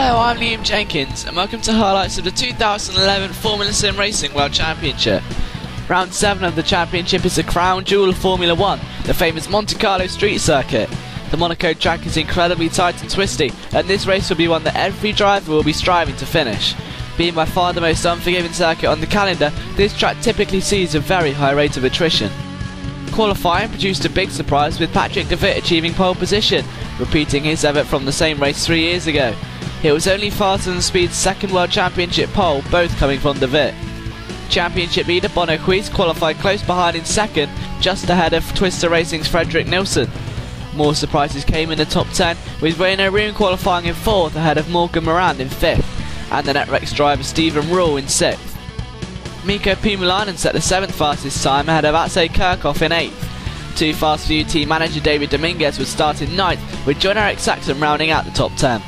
Hello, I'm Liam Jenkins and welcome to highlights of the 2011 Formula SimRacing World Championship. Round 7 of the championship is the crown jewel of Formula 1, the famous Monte Carlo street circuit. The Monaco track is incredibly tight and twisty, and this race will be one that every driver will be striving to finish. Being by far the most unforgiving circuit on the calendar, this track typically sees a very high rate of attrition. Qualifying produced a big surprise with Patrick de Wit achieving pole position, repeating his effort from the same race 3 years ago. It was only faster than Speed's second World Championship pole, both coming from de Wit. Championship leader Bono qualified close behind in second, just ahead of Twister Racing's Frederick Nilsson. More surprises came in the top 10, with Renault Room qualifying in 4th ahead of Morgan Morand in 5th, and the NetRex driver Stephen Rule in 6th. Mikko Pumalainen set the 7th fastest time ahead of a.k.a. in 8th. Too Fast for You team manager David Dominguez would start in 9th, with John Eric Saxon rounding out the top 10.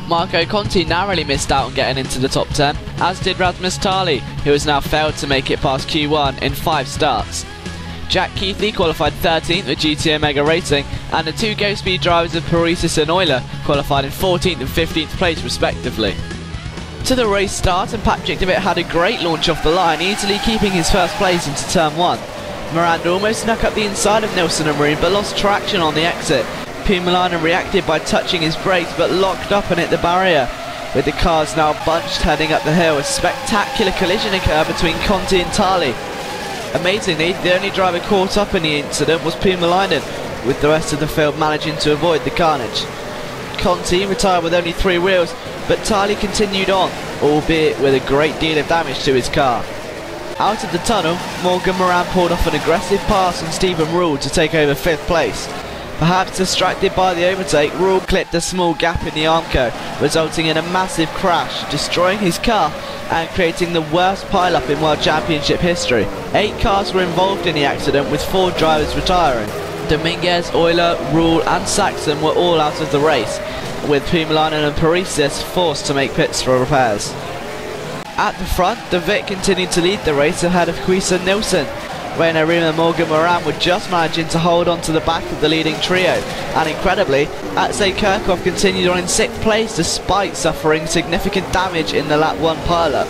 Marco Conti narrowly missed out on getting into the top 10, as did Rasmus Tali, who has now failed to make it past Q1 in 5 starts. Jack Keithley qualified 13th with GT Omega Racing, and the two Go Speed drivers of Paris and Euler qualified in 14th and 15th place respectively. To the race start, and Patrick de Wit had a great launch off the line, easily keeping his first place into turn 1. Miranda almost snuck up the inside of Nilsson and Marine, but lost traction on the exit. Pumalainen reacted by touching his brakes, but locked up and hit the barrier. With the cars now bunched heading up the hill, a spectacular collision occurred between Conti and Tali. Amazingly, the only driver caught up in the incident was Pumalainen, with the rest of the field managing to avoid the carnage. Conti retired with only 3 wheels, but Tali continued on, albeit with a great deal of damage to his car. Out of the tunnel, Morgan Morand pulled off an aggressive pass on Stephen Rule to take over 5th place. Perhaps distracted by the overtake, Rule clipped a small gap in the Armco, resulting in a massive crash, destroying his car and creating the worst pile-up in World Championship history. 8 cars were involved in the accident, with 4 drivers retiring. Dominguez, Euler, Rule and Saxon were all out of the race, with Pumalainen and Paris forced to make pits for repairs. At the front, de Wit continued to lead the race ahead of Quis and Nilsson. Renault Room and Morgan Morand were just managing to hold on to the back of the leading trio, and incredibly, a.k.a. continued on in 6th place despite suffering significant damage in the lap 1 pileup.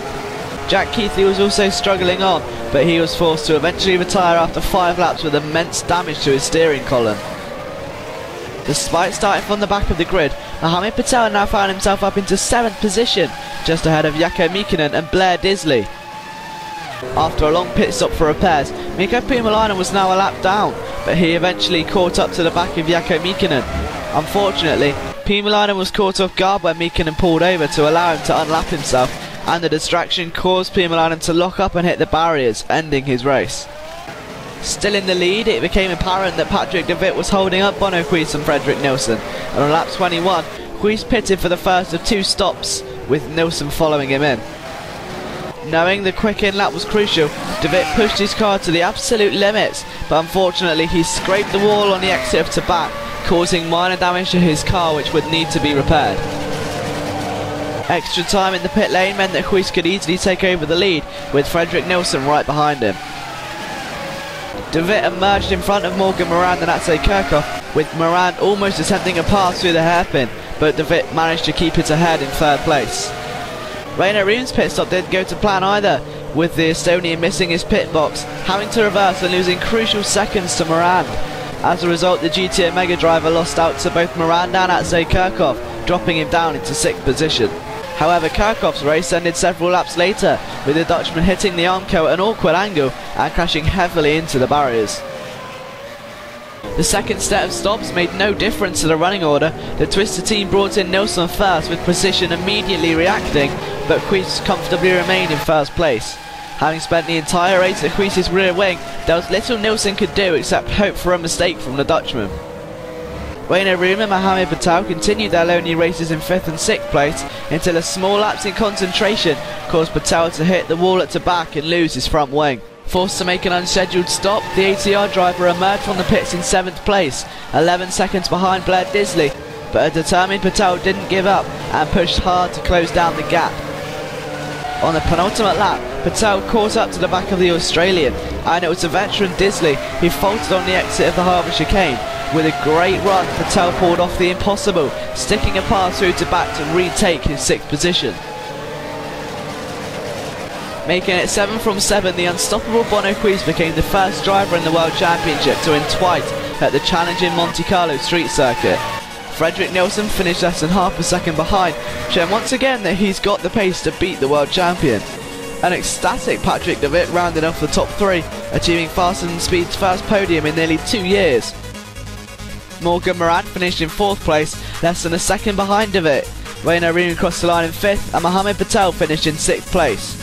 Jack Keithley was also struggling on, but he was forced to eventually retire after 5 laps with immense damage to his steering column. Despite starting from the back of the grid, Mohamed Patel now found himself up into 7th position, just ahead of Jaakko Mykkänen and Blair Disley. After a long pit stop for repairs, Mikko Pumalainen was now a lap down, but he eventually caught up to the back of Jaakko Mykkänen. Unfortunately, Pumalainen was caught off guard when Mykkänen pulled over to allow him to unlap himself, and the distraction caused Pumalainen to lock up and hit the barriers, ending his race. Still in the lead, it became apparent that Patrick de Wit was holding up Bono Quis and Frederick Nilsson, and on lap 21, Quis pitted for the first of 2 stops, with Nilsson following him in. Knowing the quick in lap was crucial, de Wit pushed his car to the absolute limits, but unfortunately he scraped the wall on the exit of back, causing minor damage to his car which would need to be repaired. Extra time in the pit lane meant that Quis could easily take over the lead, with Frederick Nilsson right behind him. De Wit emerged in front of Morgan Morand and a.k.a. with Morand almost attempting a pass through the hairpin, but de Wit managed to keep it ahead in 3rd place. Renault Room's pit stop didn't go to plan either, with the Estonian missing his pit box, having to reverse and losing crucial seconds to Morand. As a result, the GT Omega driver lost out to both Morand and a.k.a, dropping him down into 6th position. However, Kirchhoff's race ended several laps later, with the Dutchman hitting the Armco at an awkward angle and crashing heavily into the barriers. The second set of stops made no difference to the running order. The Twister team brought in Nilsson first, with Precision immediately reacting, but Quis comfortably remained in 1st place. Having spent the entire race at Quis's rear wing, there was little Nilsson could do except hope for a mistake from the Dutchman. Renault Room and Mohamed Patel continued their lonely races in 5th and 6th place until a small lapse in concentration caused Patel to hit the wall at the back and lose his front wing. Forced to make an unscheduled stop, the a.k.a. driver emerged from the pits in 7th place, 11 seconds behind Blair Disley, but a determined Patel didn't give up and pushed hard to close down the gap. On the penultimate lap, Patel caught up to the back of the Australian, and it was the veteran Disley who faltered on the exit of the harbour chicane, With a great run, Patel pulled off the impossible, sticking a pass through to back to retake his 6th position. Making it 7 from 7, the unstoppable Bonoquist became the first driver in the World Championship to win twice at the challenging Monte Carlo street circuit. Fredrik Nilsson finished less than half a second behind, showing once again that he's got the pace to beat the world champion. An ecstatic Patrick de Wit rounded off the top 3, achieving Fast and Speed's first podium in nearly 2 years. Morgan Moran finished in 4th place, less than a second behind de Wit. Rainer Room crossed the line in 5th, and Mohamed Patel finished in 6th place.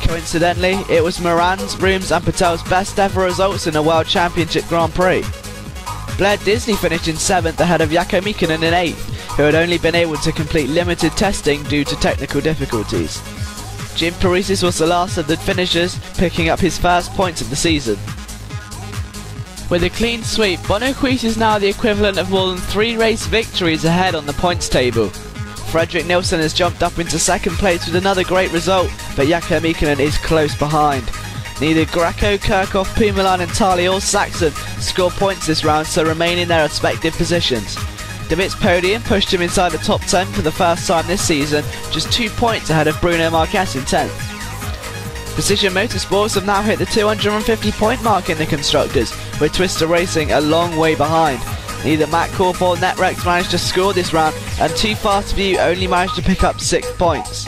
Coincidentally, it was Moran's, Room's and Patel's best ever results in a World Championship Grand Prix. Blair Disney finished in 7th ahead of Jaakko Mikkonen in 8th, who had only been able to complete limited testing due to technical difficulties. Jim Parisis was the last of the finishers, picking up his first points of the season. With a clean sweep, Bonoquist is now the equivalent of more than 3 race victories ahead on the points table. Fredrik Nilsson has jumped up into 2nd place with another great result, but Jaakko Mikkonen is close behind. Neither Greco, Kirchhoff, Pumalan and Tali or Saxon scored points this round, so remain in their respective positions. De Wit's podium pushed him inside the top 10 for the first time this season, just 2 points ahead of Bruno Marquez in 10th. Precision Motorsports have now hit the 250 point mark in the Constructors, with Twister Racing a long way behind. Neither Matt Corp or Netrex managed to score this round, and Too Fast View only managed to pick up 6 points.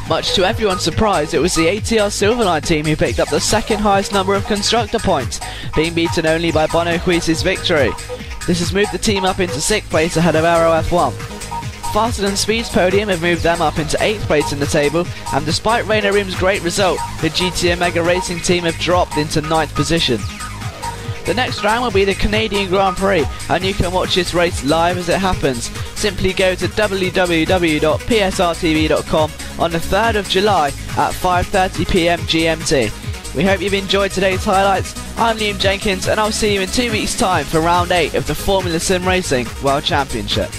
Much to everyone's surprise, it was the ATR Silverline team who picked up the 2nd highest number of constructor points, being beaten only by Bonoquist's victory. This has moved the team up into 6th place ahead of Aero F1. Faster Than Speed's podium have moved them up into 8th place in the table, and despite Rainer Room's great result, the GT Omega Racing team have dropped into 9th position. The next round will be the Canadian Grand Prix, and you can watch this race live as it happens. Simply go to www.psrtv.com on the 3rd of July at 5:30 PM GMT. We hope you've enjoyed today's highlights. I'm Liam Jenkins, and I'll see you in 2 weeks' time for round 8 of the Formula SimRacing World Championship.